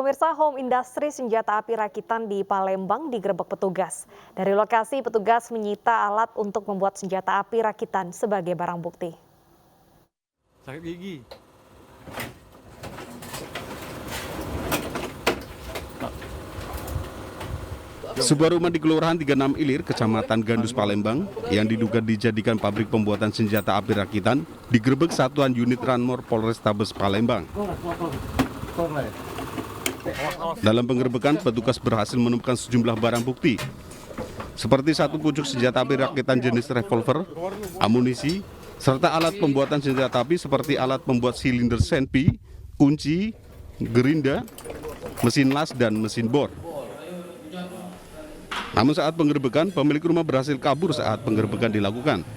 Pemirsa, home industry senjata api rakitan di Palembang digerebek petugas. Dari lokasi, petugas menyita alat untuk membuat senjata api rakitan sebagai barang bukti. Sakit gigi. Sebuah rumah di Kelurahan 36 Ilir, Kecamatan Gandus, Palembang, yang diduga dijadikan pabrik pembuatan senjata api rakitan, digerebek Satuan Unit Ranmor Polrestabes Palembang. Dalam penggerebekan, petugas berhasil menemukan sejumlah barang bukti, seperti satu pucuk senjata api rakitan jenis revolver, amunisi, serta alat pembuatan senjata api seperti alat pembuat silinder senpi, kunci, gerinda, mesin las, dan mesin bor. Namun saat penggerebekan, pemilik rumah berhasil kabur saat penggerebekan dilakukan.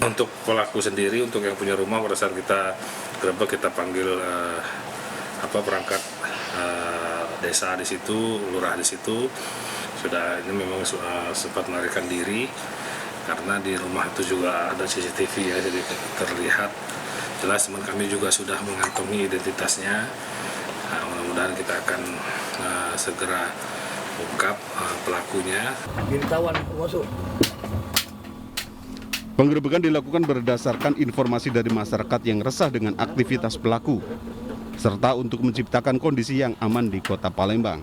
Untuk pelaku sendiri, untuk yang punya rumah, pada saat kita gerebek, kita panggil perangkat desa di situ, lurah di situ. Sudah, ini memang sempat melarikan diri karena di rumah itu juga ada CCTV ya, jadi terlihat jelas. Teman kami juga sudah mengantongi identitasnya. Mudah-mudahan kita akan segera ungkap pelakunya. Penggerebekan dilakukan berdasarkan informasi dari masyarakat yang resah dengan aktivitas pelaku, serta untuk menciptakan kondisi yang aman di Kota Palembang.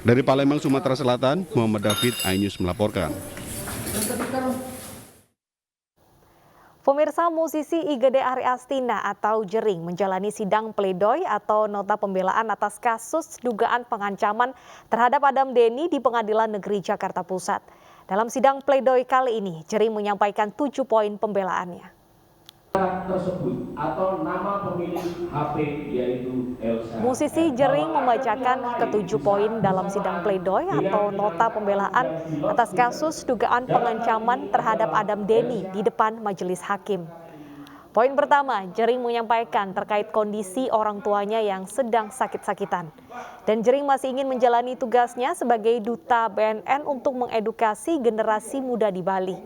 Dari Palembang, Sumatera Selatan, Muhammad David, iNews melaporkan. Pemirsa, musisi IGD Ari Astina atau Jering menjalani sidang pledoi atau nota pembelaan atas kasus dugaan pengancaman terhadap Adam Denny di Pengadilan Negeri Jakarta Pusat. Dalam sidang pledoi kali ini, Jering menyampaikan 7 poin pembelaannya. Tersebut atau nama pemilik HP yaitu Elsa. Musisi Jering membacakan ke-7 poin dalam sidang pledoi atau nota pembelaan atas kasus dugaan pengancaman terhadap Adam Denny di depan majelis hakim. Poin pertama, Jering menyampaikan terkait kondisi orang tuanya yang sedang sakit-sakitan. Dan Jering masih ingin menjalani tugasnya sebagai duta BNN untuk mengedukasi generasi muda di Bali.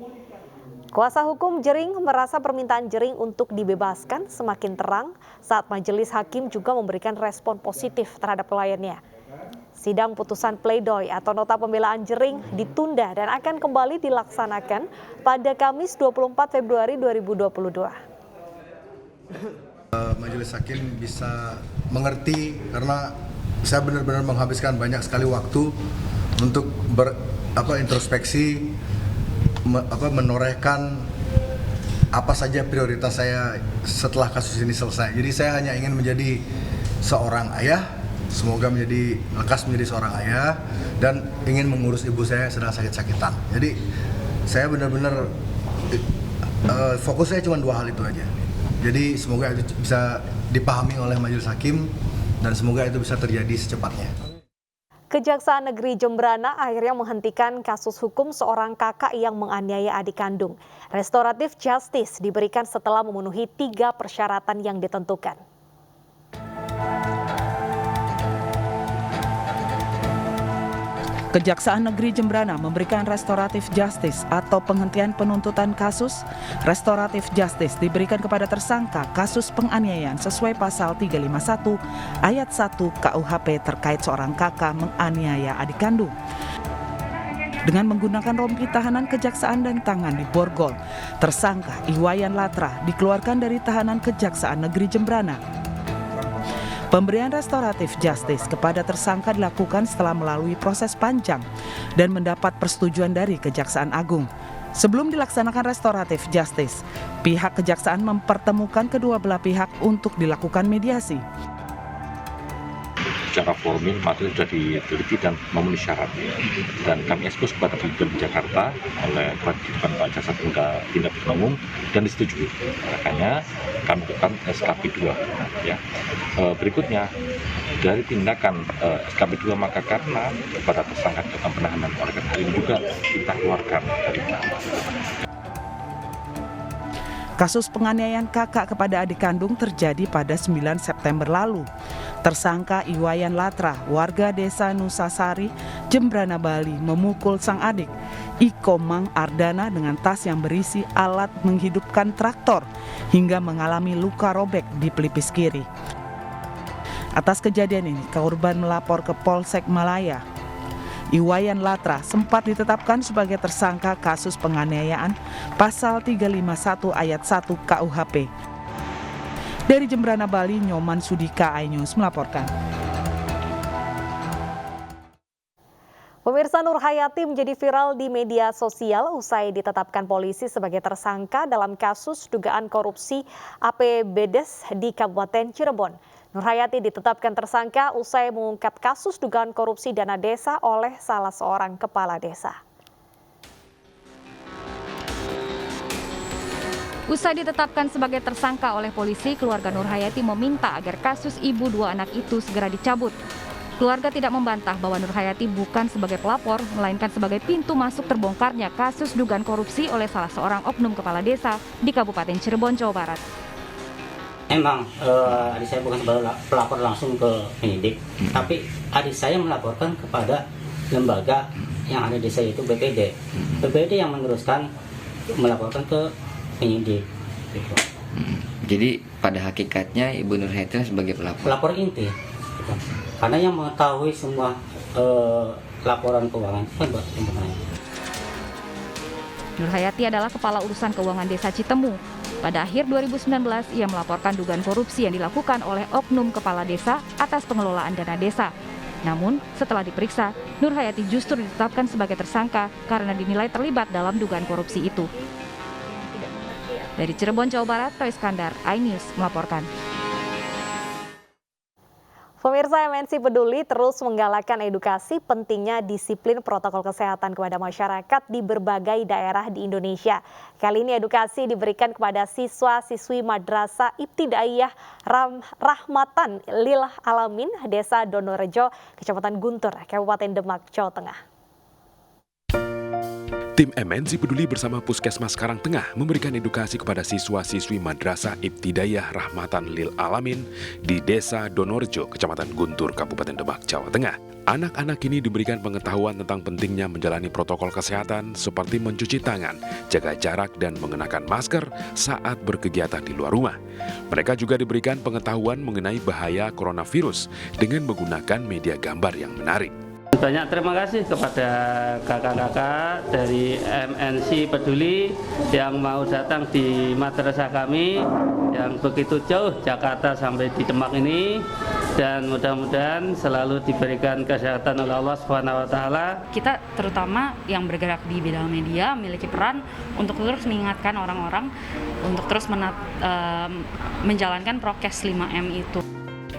Kuasa hukum Jering merasa permintaan Jering untuk dibebaskan semakin terang saat majelis hakim juga memberikan respon positif terhadap kliennya. Sidang putusan pledoi atau nota pembelaan Jering ditunda dan akan kembali dilaksanakan pada Kamis 24 Februari 2022. Majelis hakim bisa mengerti karena saya benar-benar menghabiskan banyak sekali waktu untuk introspeksi, menorehkan apa saja prioritas saya setelah kasus ini selesai. Jadi saya hanya ingin menjadi seorang ayah, semoga lekas menjadi seorang ayah, dan ingin mengurus ibu saya sedang sakit-sakitan. Jadi saya benar-benar fokus saya cuma 2 hal itu aja. Jadi semoga itu bisa dipahami oleh majelis hakim dan semoga itu bisa terjadi secepatnya. Kejaksaan Negeri Jembrana akhirnya menghentikan kasus hukum seorang kakak yang menganiaya adik kandung. Restoratif justice diberikan setelah memenuhi 3 persyaratan yang ditentukan. Kejaksaan Negeri Jembrana memberikan restoratif justice atau penghentian penuntutan kasus. Restoratif justice diberikan kepada tersangka kasus penganiayaan sesuai pasal 351 ayat 1 KUHP terkait seorang kakak menganiaya adik kandung. Dengan menggunakan rompi tahanan kejaksaan dan tangan di borgol, tersangka Iwayan Latra dikeluarkan dari tahanan Kejaksaan Negeri Jembrana. Pemberian restoratif justice kepada tersangka dilakukan setelah melalui proses panjang dan mendapat persetujuan dari Kejaksaan Agung. Sebelum dilaksanakan restoratif justice, pihak kejaksaan mempertemukan kedua belah pihak untuk dilakukan mediasi. Secara formil materi sudah diteliti dan memenuhi syarat, dan kami ekspos kepada Pengadilan Jakarta oleh kewajiban Pak Jaksa Tindak Pidana Umum dan disetujui. Makanya kami lakukan SKP 2. Ya. Berikutnya dari tindakan SKP 2 maka karena kepada tersangka dalam penahanan oleh karena ini juga kita keluarkan dari tahanan. Kasus penganiayaan kakak kepada adik kandung terjadi pada 9 September lalu. Tersangka Iwayan Latra, warga desa Nusasari, Jembrana, Bali, memukul sang adik. Iko Mang Ardana dengan tas yang berisi alat menghidupkan traktor hingga mengalami luka robek di pelipis kiri. Atas kejadian ini, korban melapor ke Polsek Malaya. Iwayan Latra sempat ditetapkan sebagai tersangka kasus penganiayaan pasal 351 ayat 1 KUHP. Dari Jembrana, Bali, Nyoman Sudika, iNews melaporkan. Pemirsa, Nur Hayati menjadi viral di media sosial usai ditetapkan polisi sebagai tersangka dalam kasus dugaan korupsi APBDes di Kabupaten Cirebon. Nur Hayati ditetapkan tersangka usai mengungkap kasus dugaan korupsi dana desa oleh salah seorang kepala desa. Usai ditetapkan sebagai tersangka oleh polisi, keluarga Nur Hayati meminta agar kasus ibu dua anak itu segera dicabut. Keluarga tidak membantah bahwa Nur Hayati bukan sebagai pelapor, melainkan sebagai pintu masuk terbongkarnya kasus dugaan korupsi oleh salah seorang oknum kepala desa di Kabupaten Cirebon, Jawa Barat. Emang adik saya bukan sebagai pelapor langsung ke penyidik, tapi adik saya melaporkan kepada lembaga yang ada di desa itu BPD. BPD yang meneruskan melaporkan ke penyidik. Gitu. Jadi pada hakikatnya Ibu Nur Hayati sebagai pelapor. Pelapor inti. Gitu. Karena yang mengetahui semua laporan keuangan itu kan Nur Hayati adalah kepala urusan keuangan desa Citemu. Pada akhir 2019, ia melaporkan dugaan korupsi yang dilakukan oleh oknum kepala desa atas pengelolaan dana desa. Namun, setelah diperiksa, Nur Hayati justru ditetapkan sebagai tersangka karena dinilai terlibat dalam dugaan korupsi itu. Dari Cirebon, Jawa Barat, Toy Iskandar, iNews melaporkan. Pemirsa, MNC Peduli terus menggalakkan edukasi pentingnya disiplin protokol kesehatan kepada masyarakat di berbagai daerah di Indonesia. Kali ini edukasi diberikan kepada siswa-siswi Madrasah Ibtidaiyah Rahmatan Lil Alamin, Desa Donorejo, Kecamatan Guntur, Kabupaten Demak, Jawa Tengah. Tim MNC Peduli bersama Puskesmas Karangtengah memberikan edukasi kepada siswa-siswi Madrasah Ibtidaiyah Rahmatan Lil Alamin di Desa Donorejo, Kecamatan Guntur, Kabupaten Demak, Jawa Tengah. Anak-anak ini diberikan pengetahuan tentang pentingnya menjalani protokol kesehatan seperti mencuci tangan, jaga jarak, dan mengenakan masker saat berkegiatan di luar rumah. Mereka juga diberikan pengetahuan mengenai bahaya coronavirus dengan menggunakan media gambar yang menarik. Banyak terima kasih kepada kakak-kakak dari MNC Peduli yang mau datang di madrasah kami yang begitu jauh Jakarta sampai di Demak ini, dan mudah-mudahan selalu diberikan kesehatan oleh Allah SWT. Kita terutama yang bergerak di bidang media memiliki peran untuk terus mengingatkan orang-orang untuk terus menjalankan prokes 5M itu.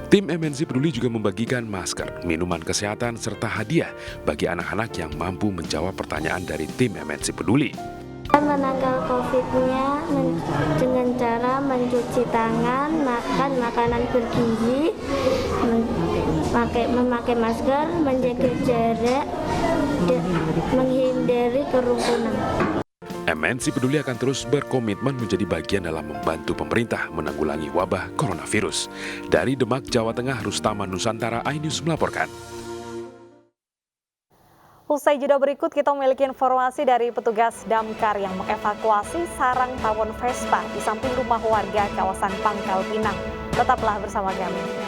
Tim MNC Peduli juga membagikan masker, minuman kesehatan, serta hadiah bagi anak-anak yang mampu menjawab pertanyaan dari tim MNC Peduli. Menangkal COVID-nya dengan cara mencuci tangan, makan makanan bergizi, memakai masker, menjaga jarak, dan menghindari kerumunan. MNC Peduli akan terus berkomitmen menjadi bagian dalam membantu pemerintah menanggulangi wabah coronavirus. Dari Demak, Jawa Tengah, Rustama Nusantara, iNews melaporkan. Usai jeda berikut, kita memiliki informasi dari petugas damkar yang mengevakuasi sarang tawon Vespa di samping rumah warga kawasan Pangkal Pinang. Tetaplah bersama kami.